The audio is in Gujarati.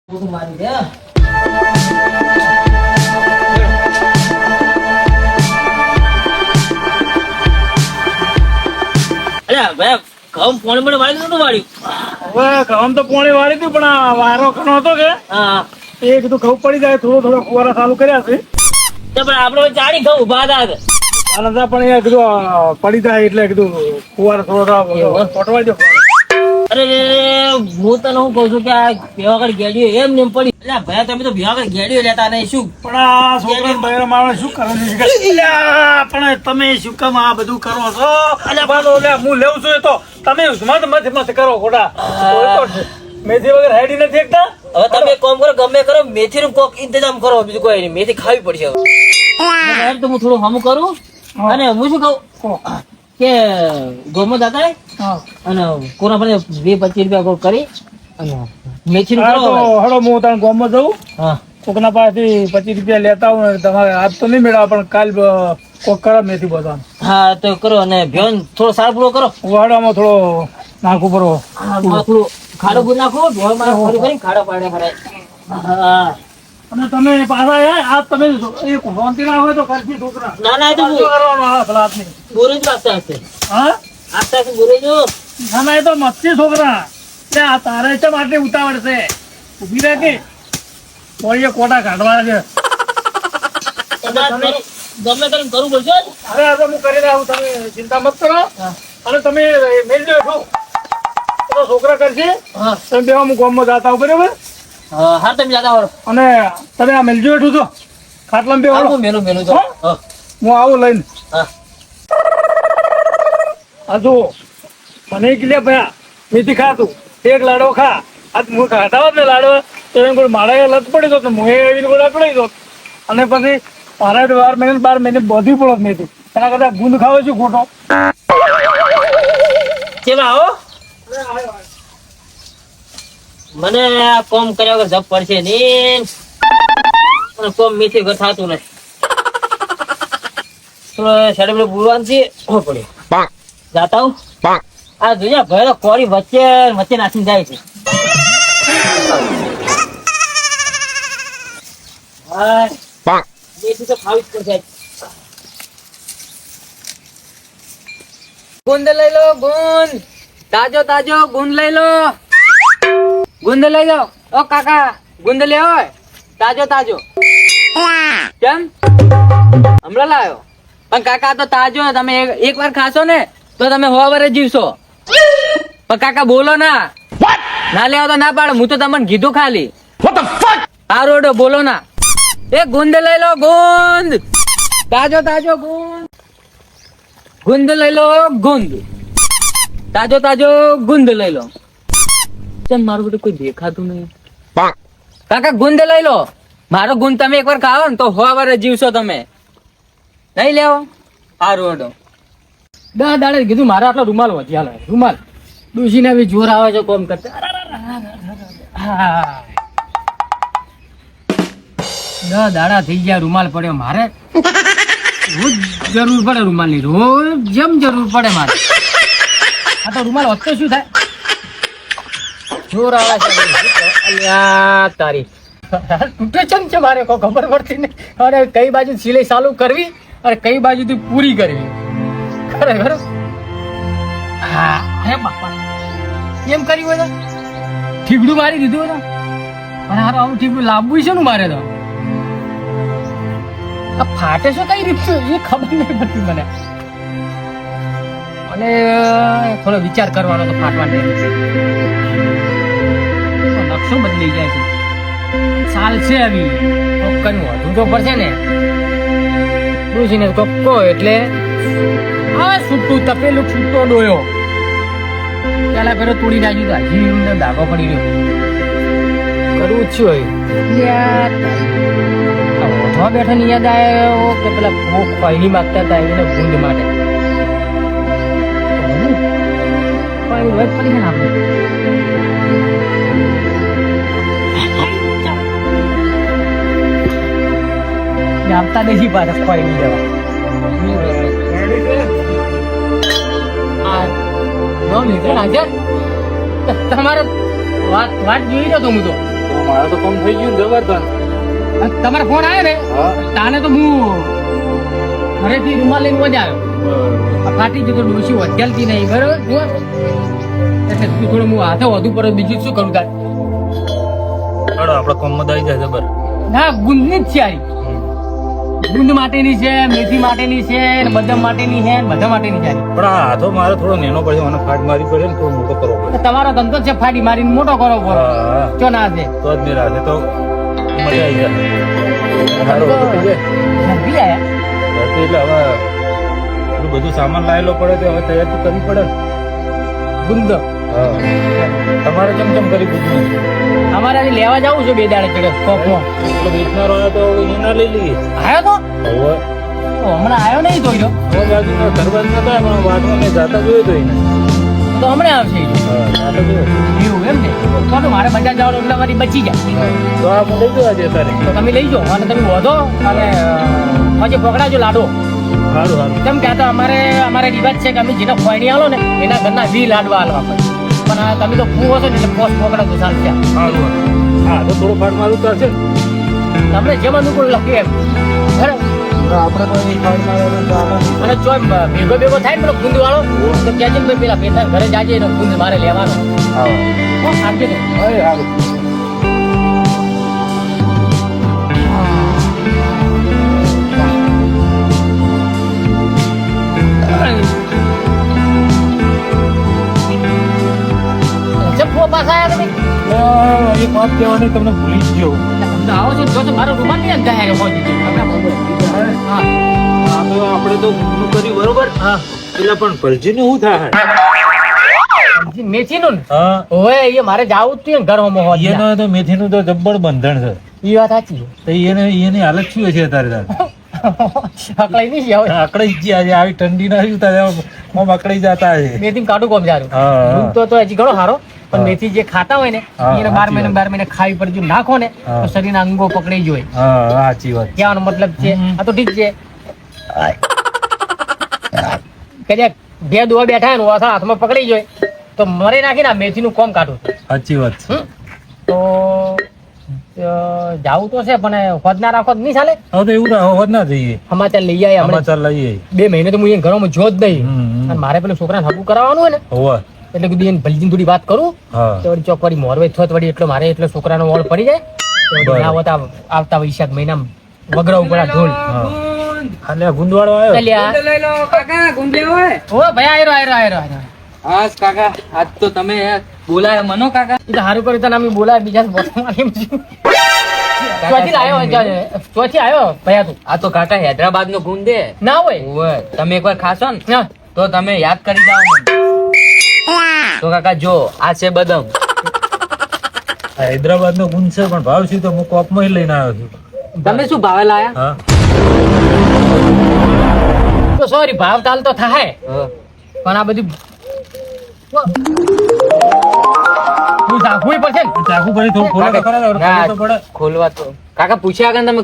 મારી દે. અલ્યા ભાઈ ઘઉં પોણી મને વાળી નતું વાળ્યું. હવે ઘઉં તો પોણી વાળી હતી પણ આ વારો ઘણો હતો કે હા એ કીધું ઘઉં પડી જાય થોડો ફુવારા ચાલુ કર્યા છે તો પણ આપડે ચારી ઘઉં ઉભા હતા. અને ત્યાં પણ એ કીધું પડી જાય એટલે કીધું ફુવારા થોડો ફોટવાઈ દો. અરે હું તને હું કઉ છું કે આ ભેવાગઢ ગેડીઓ એમ નેમ પડી. અલ્યા ભાઈ તમે તો ભેવાગઢ ગેડીઓ લેતા નહીં શું? પણ આ છોકરા બહેરા માણસ શું કરે છે? અલ્યા, પણ તમે શું કામ આ બધું કરો છો? અલ્યા બાલો, અલ્યા હું લેવું છું એ તો તમે મત કરો ખોટા. મેથી વગર હેડી નથી એકતા. હવે તમે એક કામ કરો, ગમે કરો, મેથી નું કોક ઇંતજામ કરો, બીજું કોઈ નહીં. મેથી ખાવી પડશે હવે. તો હું થોડું હમું કરું અને હું શું કહું કે ગોમત હતા હા અને કોના પણ 20-25 રૂપિયા કોક કરી અને મેથી નું હા, કરો. તો હળો હું તારા ગામમાં જઉં હા કોકના પાસેથી 25 રૂપિયા લેતા આવું ને તમારે આજ તો નહીં મેળવા પણ કાલ કોક કરો મેથી બધાને હા તો કરો અને ભેન થોડો સાર પૂરો કરો. વાડામાં થોડો નાખું પડો. થોડું ખાડો પૂર નાખો. ભેણ મારે ફરી ફરી ખાડો પાડે ખરાય. હા અને તમે પાછા આજ તમે એક શાંતિ ના હોય તો કરશી છોકરા. ના ના એ તો શું કરવાનું આ ભલા આદમી? બોરે જ વાગતા હશે. હા આપતા હશે બોરે જો. ના ના એ તો મસ્તી છોકરા. તે આ તારે છે માટે ઉતાવળ છે. ઉભી રહે કે કોઈએ કોટા કાઢવાના છે. ગમે તેને કરવું પડશે. અરે આ તો હું કરી રહ્યો છું. તમે ચિંતા મત કરો અને તમે મેળજો એટલું તો છોકરા કરશે. હા તમે બેવા હું ગામમાં જાતા હોઉં બરાબર હા તમે જાતા હોરો. અને તમે આ મેળજો એટલું છો ખાટલામાં બેવા હું મેલું મેલું તો હા હું આવું લઈને. હા આ જો મને કે ભયા મેથી ખાતું એક લાડવો ખા આજ હું ખાતા હોત ને લાડવા તો એમ કોઈ મારા લત પડી દો હું એવી ગોળા પડી દો અને પછી મારા 12 મહિને બધી પડત મેથી એના કરતા ગુંદ ખાવો છું ખોટો. કેવા આવો મને આ કોમ કર્યા વગર જપ પડશે નહીં અને કોમ મીઠી વગર થતું નથી. તો સાડે બોલવાનું છે હો પડ્યો જાતા હું આ જોયા ભયો કોરી વચ્ચે વચ્ચે નાખીને જાય છે. હા મેથી તો ખાવી જ પડશે. ગુંદ લઈ લો ગુંદ તાજો તાજો ગુંદ લઈ લો ગુંદ લઈ લો ઓ કાકા ગુંદ લે હોય તાજો તાજો કેમ હમણાં લાયો પણ કાકા તો તાજો તમે એક વાર ખાશો ને તો તમે 100 વર્ષ જીવશો પણ કાકા બોલો ના ના લેવા તો ના પાડો હું તો તમને કીધું ખાલી આ રોડો બોલો ના એ ગુંદ લઈ લો ગુંદ તાજો તાજો ગુંદ ગુંદ લઈ લો ગુંદ તાજો તાજો ગુંદ લઈ લો ચમ મારું બધું કોઈ દેખાતું નહીં કાકા ગુંદ લઈ લો મારો ગુંદ તમે એકવાર ખાવો ને તો 100 વર્ષ જીવશો તમે નહીં લેવો આ રોડો 10 દાડે કીધું મારે આટલો રૂમાલ વધ્યા લે રૂમાલ ડૂસીને બી જોર આવે છે કોમ કરતા 10 દાડા થઈ ગયા રૂમાલ પડ્યો મારે રોજ જરૂર પડે રૂમાલ ની રોજ જેમ જરૂર પડે મારે આ તો રૂમાલ વધતો શું થાય જોર આવે છે અલ્યા તારી તૂટે છે મારે કોઈ ખબર પડતી નહીં અરે કઈ બાજુ સિલાઈ ચાલુ કરવી અને કઈ બાજુથી પૂરી કરવી ખરેખર હા હે બાપા એમ કર્યું હોય તો ઠીકડું મારી દીધું હોય અને હારું આવું ઠીકડું લાવવું છે ને મારે તો આ ફાટે છે કઈ રીત એ ખબર નહીં પડતી મને અને થોડો વિચાર કરવાનો તો ફાટવાની નકશો બદલી જાય છે સાલ છે આવી કોકનું વધુ તો પડશે ને ડૂસીને કોકો એટલે આ છૂટું તપેલું છૂટો ડોયો પેલા પેલો તોડી નાખ્યું તો હજી દાગો પડી રહ્યો કરવું જ છું હવે બેઠા ની યાદ આવ્યો કે પેલા ભૂખ પહેલી માગતા હતા એને ગુંદ માટે પાણી વધ પડી ને આપણે આપતા દેશી પાછા ખોઈ નહીં જવા તમારે વાત જોઈ રહ્યો તો હું તો મારે તો કામ થઈ ગયું ને જબરદસ્ત. તમારો ફોન આવ્યો ને હા. તાને તો હું ઘરેથી રૂમાલ લઈને જ આવ્યો. આ ફાટી જતો ડોશી વધ્યાલતી નહીં બરોબર જુઓ. એટલે તું થોડું હું હાથે વધુ પડે બીજું શું કરું તાર. હાલો, આપડે કામમાં આવી જાય જબર. ના ગુંદની જ છે આરી. ગુંદ માટેની છે, મેથી માટેની છે, ને બદામ માટેની છે, ને બધા માટેની છે આરી. પણ આ હાથો મારે થોડો નેનો પડે, મને ફાટ મારી પડે ને થોડો મોટો કરવો પડે. તો તમારો ધંધો છે ફાડી મારીને મોટો કરો પડે. હા, ચો ના છે તો જ મેરા છે તો મજા આવી જાય. સારું બધું થઈ જાય. ઝડપી આયા. ઘરથી એટલે હવે પેલું બધું સામાન લાયેલો પડે તો હવે તૈયાર તો કરવી પડે ને. ગુંદ હા, તમારે કેમ કેમ કરી દીધું? અમારે આજે લેવા જવું છે 2 દાડે ચડે કોકમાં. પેલો વેચનારો આવ્યો તો એના લઈ લઈએ. આવ્યો તો હવે તો હમણાં આવ્યો નહીં તો ઈરો. બાજુના ઘર બાજુ નતા પણ વાતમાં મેં જાતા જોયો તો એને. તો હમણાં આવશે ઈરો. હા, જાતા જોયો. એવું એમ ને તો મારે બજાર જવાનું એટલે મારી બચી જાય. તો આ મને લઈ જવા દે તારે. તો તમે લઈ જાઓ અને તમે વધો અને પછી પકડાજો લાડો. સારું સારું. કેમ કે આ તો અમારે રિવાજ છે કે અમે જેને ખોયણી આલો ને એના ઘરના 20 લાડવા આલવા પડે. પણ આ તમે તો ફૂવો છો ને એટલે પોસ્ટ પકડાજો ચાલશે. સારું. હા, તો થોડું ફાટ મારું તો હશે. તમને જેમ અનુકૂળ લાગે એમ બરાબર. આપણે તો એ ફાટ મારવાનું ચાલે. અને જો ભેગો થાય ને પેલો ગુંદ વાળો તો કહેજે ને ભાઈ પેલા પેથા ઘરે જાજે એનો ગુંદ મારે લેવાનો. હા. આપજે ને. અરે સારું. જેમ ફૂવા પાછા આવ્યા તમે એક વાત કહેવાની તમને ભૂલી જ ગયો. તમને આવો છો જો તો મારો રૂમાલ નહીં જાય પહોંચી હા આ તો આપણે તો ઊંધું કર્યું બરોબર. હા એટલે પણ ભરજીનું શું થાય? મેથી નું હા, ઓય એ મારે જાવું જ હતું ઘર હોમો હોત એનો તો મેથીનું તો જબ્બર બંધન છે. એ વાત સાચી તો એની હાલત શું હશે અત્યારે તારે? અકળાઈ નહીં હવે આકડાઈ જ આજે આવી ઠંડી ના આવ્યું તારે આમ આકડાઈ જતા છે. મેથી કાઢું કોમ જારું હા. દૂધ તો હજી ઘણો સારો પણ મેથી જે ખાતા હોય ને હા, એને સાચી 12 મહિને ખાવી પડે જો નાખો ને હા. તો શરીરના અંગો પકડાઈ જાય. હા, સાચી વાત. કહેવાનો મતલબ છે આ તો ઠીક છે કદાચ બે દોવા બેઠા હોય ને ઓથા હાથમાં પકડી જાય તો મરે નાખીને આ મેથીનું કોમ કાઢું સાચી વાત છે. તો જાવું તો છે પણ હોદ ના રાખો તો નહીં ચાલે. હવે તો એવું હોત ના જઈએ. સમાચાર લઈ આવ્યા હમણાં સમાચાર લઈએ. 2 મહિને તો હું અહીંયા ઘરમાં જો જ નહીં. હમ. અને મારે પેલું છોકરાને હગું કરાવવાનું હોય ને હોવે. એટલે કીધું એને ભલજીને થોડી વાત કરું હા. તો વળી ચોક વળી મોરવે થોત વળી એટલો મારે એટલો છોકરાનો ઓળ પડી જાય તો વળી બરાબર. ના હોત આવતા વૈશાખ મહિનામાં વગરાવું પડે ઢોલ. હા. અને આ ગુંદવાળો આવ્યો. ચાલ્યા. લઈ લો કાકા ગુંદ લેવો હોય ઓ ભાઈ આયરો. હાસ કાકા આજ તો તમે બોલાય મનો કાકા એ તો હારું કર્યું તને અમે બોલાય બીજા ચોથી આવ્યો ભૈયા તું આ તો કાકા હૈદરાબાદ નો ગુંદ દે ના હોય ઓવે તમે એકવાર ખાશો ને ના તો તમે યાદ કરી જાઓ મને. તો કાકા જો આ છે બદામ હૈદરાબાદ નો ગુંદ છે પણ ભાવ શું તો હું કોપમાં લઈને આવ્યો છું. તમે શું ભાવે લાયા હા. તો સોરી ભાવ તાલ તો થાય પણ આ બધું તું રાખવું પડશે ને. ચાકુ ફરી થોડું ખોલો તો ખરા, ના, તો પડે. ખોલવા તો કાકા પૂછ્યા આગળ તમે